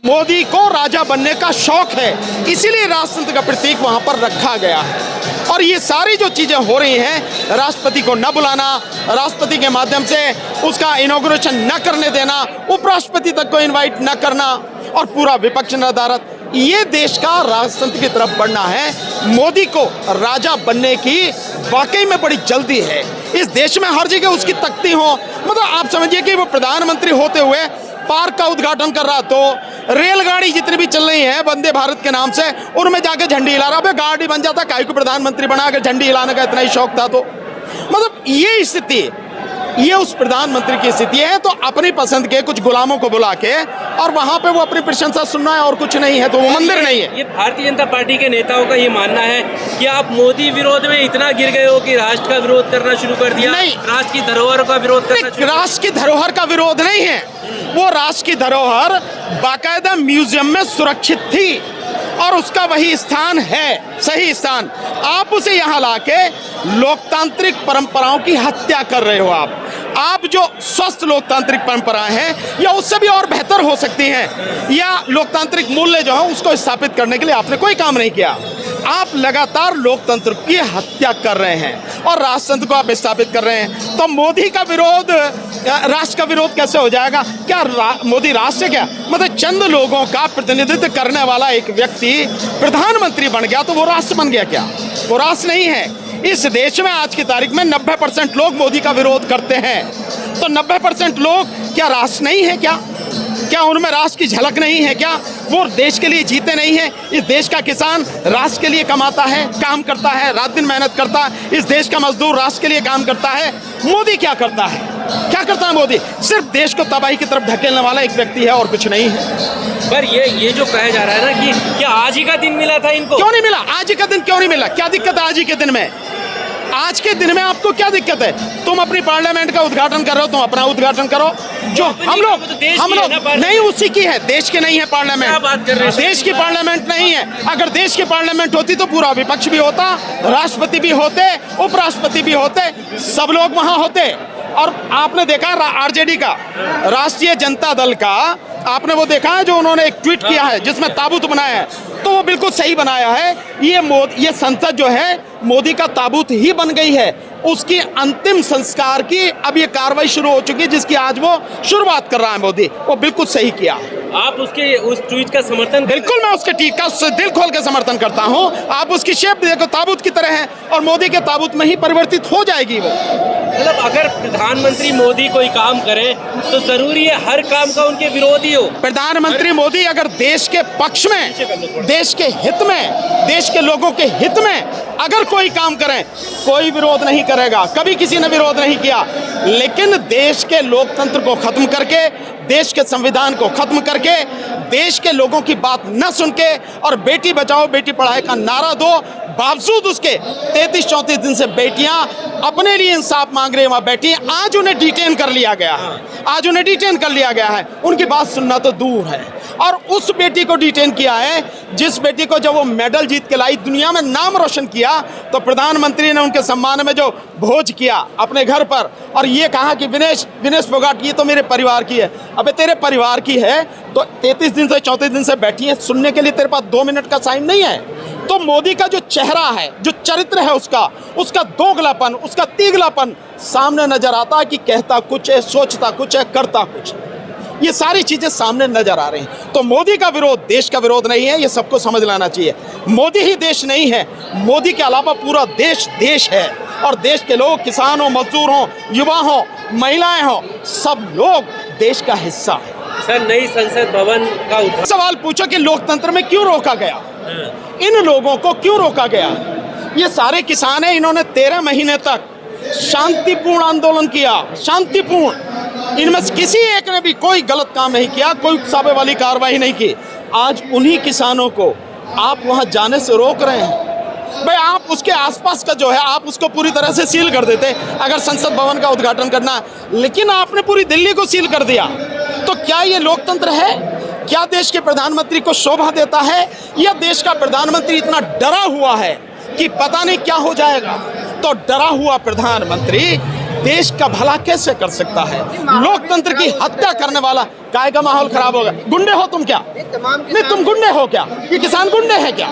मोदी को राजा बनने का शौक है, इसीलिए राजतंत्र का प्रतीक वहाँ पर रखा गया है। और ये सारी जो चीज़ें हो रही हैं, राष्ट्रपति को न बुलाना, राष्ट्रपति के माध्यम से उसका इनॉग्रेशन न करने देना, उपराष्ट्रपति तक को इनवाइट न करना और पूरा विपक्ष नदारत, ये देश का राजतंत्र की तरफ बढ़ना है। मोदी को राजा बनने की वाकई में बड़ी जल्दी है। इस देश में हर जगह उसकी तख्ती हो, मतलब आप समझिए कि वो प्रधानमंत्री होते हुए पार्क का उद्घाटन कर रहा, तो रेलगाड़ी जितनी भी चल रही है वंदे भारत के नाम से, उनमें जाके झंडी हिला रहा। गाड़ी बन जाता, काहे को प्रधानमंत्री बना, अगर झंडी हिलाने का इतना ही शौक था तो। मतलब ये स्थिति, ये उस प्रधानमंत्री की स्थिति है। तो अपनी पसंद के कुछ गुलामों को बुला के और वहां पे वो अपनी प्रशंसा सुनना है और कुछ नहीं है, तो वो मंदिर नहीं है। ये भारतीय जनता पार्टी के नेताओं का ये मानना है कि आप मोदी विरोध में इतना गिर गए हो कि राष्ट्र का विरोध करना शुरू कर दिया। नहीं, राष्ट्र की धरोहर का विरोध करना। राष्ट्र की धरोहर का विरोध नहीं है, वो राष्ट्र की धरोहर बाकायदा म्यूजियम में सुरक्षित थी और उसका वही स्थान है, सही स्थान। आप उसे यहाँ लाके लोकतांत्रिक परंपराओं की हत्या कर रहे हो। आप जो स्वस्थ लोकतांत्रिक परंपराएं हैं या उससे भी और बेहतर हो सकती हैं, या लोकतांत्रिक मूल्य जो है उसको स्थापित करने के लिए आपने कोई काम नहीं किया। आप लगातार लोकतंत्र की हत्या कर रहे हैं और राष्ट्रतंत्र को आप स्थापित कर रहे हैं। तो मोदी का विरोध राष्ट्र का विरोध कैसे हो जाएगा? क्या मोदी राष्ट्र क्या, मतलब चंद लोगों का प्रतिनिधित्व करने वाला एक व्यक्ति प्रधानमंत्री बन गया तो वो राष्ट्र बन गया क्या? वो राष्ट्र नहीं है। इस देश में आज की तारीख में 90% लोग मोदी का विरोध करते हैं, तो 90% लोग क्या राष्ट्र नहीं है क्या? क्या उनमें राष्ट्र की झलक नहीं है क्या? वो देश के लिए जीते नहीं हैं? इस देश का किसान राष्ट्र के लिए कमाता है, काम करता है, रात दिन मेहनत करता है। इस देश का मजदूर राष्ट्र के लिए काम करता है। मोदी क्या करता है? क्या करता है मोदी? सिर्फ देश को तबाही की तरफ धकेलने वाला एक व्यक्ति है और कुछ नहीं है। पर ये जो कहा जा रहा है ना कि क्या आज ही का दिन मिला था इनको? क्यों नहीं मिला? आज ही का दिन क्यों नहीं मिला? क्या दिक्कत है आज ही के दिन में? आज के दिन में आपको क्या दिक्कत है? तुम अपनी पार्लियामेंट का उद्घाटन कर रहे हो, तुम अपना उद्घाटन करो। जो हम लोग नहीं, उसी की है, देश की नहीं है पार्लियामेंट। बात कर रहे हैं, देश की पार्लियामेंट नहीं है। अगर देश की पार्लियामेंट होती तो पूरा विपक्ष भी होता, राष्ट्रपति भी होते, उपराष्ट्रपति भी होते, सब लोग वहां होते। और आपने देखा आरजेडी का, राष्ट्रीय जनता दल का, आपने वो देखा है जो उन्होंने एक ट्वीट किया है जिसमें ताबूत बनाया है, तो वो बिल्कुल सही बनाया है। ये संसद जो है मोदी का ताबूत ही बन गई है। उसकी अंतिम संस्कार की अब ये कार्रवाई शुरू हो चुकी है, जिसकी आज वो शुरुआत कर रहा है मोदी। वो बिल्कुल सही किया। आप उसके उस ट्वीट का समर्थन? बिल्कुल, मैं उसके ट्वीट का दिल खोल के समर्थन करता हूँ। आप उसकी शेप देखो, ताबूत की तरह है और मोदी के ताबूत में ही परिवर्तित हो जाएगी वो। मतलब अगर प्रधानमंत्री मोदी कोई काम करे तो जरूरी है हर काम का उनके विरोधी हो। प्रधानमंत्री मोदी अगर देश के पक्ष में, देश के हित में, देश के लोगों के हित में अगर कोई काम करें, कोई विरोध नहीं करेगा। कभी किसी ने विरोध नहीं किया। लेकिन देश के लोकतंत्र को खत्म करके, देश के संविधान को खत्म करके, देश के लोगों की बात न सुन के और बेटी बचाओ बेटी पढ़ाओ का नारा दो, बावजूद उसके 33-34 दिन से बेटियां अपने लिए इंसाफ मांग रही वहां बैठी। आज उन्हें डिटेन कर लिया गया है, आज उन्हें डिटेन कर लिया गया है। उनकी बात सुनना तो दूर है। और उस बेटी को डिटेन किया है जिस बेटी को जब वो मेडल जीत के लाई, दुनिया में नाम रोशन किया, तो प्रधानमंत्री ने उनके सम्मान में जो भोज किया अपने घर पर और ये कहा कि विनेश फोगाट ये तो मेरे परिवार की है। अबे तेरे परिवार की है तो 33 दिन से 34 दिन से बैठी है, सुनने के लिए तेरे पास 2 मिनट का टाइम नहीं है। तो मोदी का जो चेहरा है, जो चरित्र है उसका दोगलापन, उसका तीगलापन सामने नजर आता है कि कहता कुछ है, सोचता कुछ है, करता कुछ है। ये सारी चीजें सामने नजर आ रही हैं। तो मोदी का विरोध देश का विरोध नहीं है, ये सबको समझ लेना चाहिए। मोदी ही देश नहीं है, मोदी के अलावा पूरा देश देश है। और देश के लोग, किसान हो, मजदूर हो, युवा हो, महिलाएं हो, सब लोग देश का हिस्सा है। सर, नई संसद भवन का सवाल पूछो कि लोकतंत्र में क्यों रोका गया, इन लोगों को क्यों रोका गया? ये सारे किसान हैं, इन्होंने 13 महीने तक शांतिपूर्ण आंदोलन किया, शांतिपूर्ण। इनमें से किसी एक ने भी कोई गलत काम नहीं किया, कोई उकसावे वाली कार्रवाई नहीं की। आज उन्हीं किसानों को आप वहां जाने से रोक रहे हैं। भाई आप उसके आसपास का जो है आप उसको पूरी तरह से सील कर देते अगर संसद भवन का उद्घाटन करना है, लेकिन आपने पूरी दिल्ली को सील कर दिया। तो क्या ये लोकतंत्र है? क्या देश के प्रधानमंत्री को शोभा देता है? या देश का प्रधानमंत्री इतना डरा हुआ है कि पता नहीं क्या हो जाएगा? तो डरा हुआ प्रधानमंत्री देश का भला कैसे कर सकता है? लोकतंत्र की हत्या करने वाला, काय का माहौल खराब होगा। गुंडे हो तुम क्या? नहीं, तुम गुंडे हो क्या? ये किसान गुंडे हैं क्या?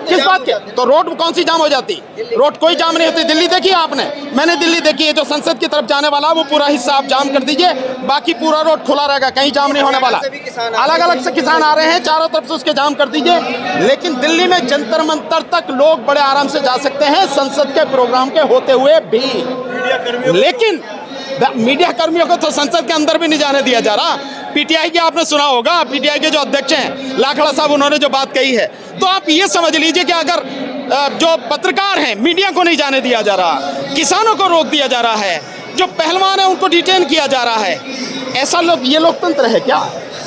किस बात के? तो रोड कौन सी जाम हो जाती? रोड कोई जाम नहीं होती। दिल्ली देखी आपने? मैंने दिल्ली देखी है। जो संसद की तरफ जाने वाला वो पूरा हिस्सा आप जाम कर दीजिए, बाकी पूरा रोड खुला रहेगा, कहीं जाम नहीं होने वाला। अलग अलग से किसान आ रहे हैं, चारों तरफ से उसके जाम कर दीजिए। लेकिन दिल्ली में जंतर मंतर तक लोग बड़े आराम से जा सकते हैं, संसद के प्रोग्राम के होते हुए भी। लेकिन मीडिया कर्मियों को तो संसद के अंदर भी नहीं जाने दिया जा रहा। पीटीआई की आपने सुना होगा, पीटीआई के जो अध्यक्ष हैं लाखड़ा साहब, उन्होंने जो बात कही है, तो आप ये समझ लीजिए कि अगर जो पत्रकार हैं, मीडिया को नहीं जाने दिया जा रहा, किसानों को रोक दिया जा रहा है, जो पहलवान है उनको डिटेन किया जा रहा है, ऐसा ये लोकतंत्र है क्या?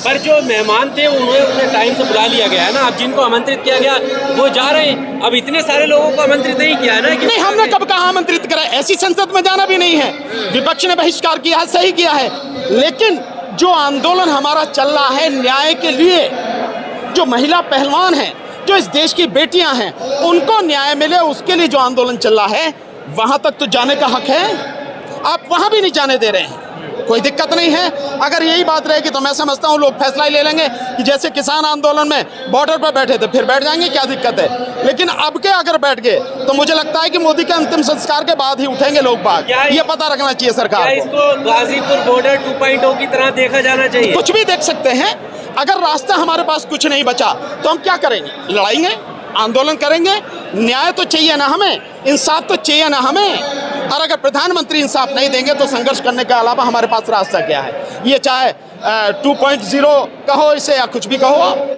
पर जो मेहमान थे उन्हें टाइम से बुला लिया गया है ना। अब जिनको आमंत्रित किया गया वो जा रहे हैं। अब इतने सारे लोगों को आमंत्रित नहीं किया है ना कि नहीं, हमने कब कहा आमंत्रित करा? ऐसी संसद में जाना भी नहीं है। विपक्ष ने बहिष्कार किया है, सही किया है। लेकिन जो आंदोलन हमारा चल रहा है न्याय के लिए, जो महिला पहलवान हैं, जो इस देश की बेटियां हैं, उनको न्याय मिले, उसके लिए जो आंदोलन चल रहा है, वहां तक तो जाने का हक है। आप वहां भी नहीं जाने दे रहे हैं। कोई दिक्कत नहीं है। अगर यही बात रहेगी तो मैं समझता हूँ लोग फैसला ही ले लेंगे कि जैसे किसान आंदोलन में बॉर्डर पर बैठे थे, फिर बैठ जाएंगे, क्या दिक्कत है? लेकिन अब के अगर बैठ गए तो मुझे लगता है कि मोदी के अंतिम संस्कार के बाद ही उठेंगे लोग बाग। ये पता रखना चाहिए सरकार को। इसको गाजीपुर बॉर्डर 2.0 की तरह देखा जाना चाहिए। कुछ भी देख सकते हैं। अगर रास्ता हमारे पास कुछ नहीं बचा तो हम क्या करेंगे? लड़ाएंगे, आंदोलन करेंगे। न्याय तो चाहिए ना हमें, इंसाफ तो चाहिए ना हमें। और अगर प्रधानमंत्री इंसाफ नहीं देंगे तो संघर्ष करने के अलावा हमारे पास रास्ता क्या है? ये चाहे 2.0 कहो इसे या कुछ भी कहो आप।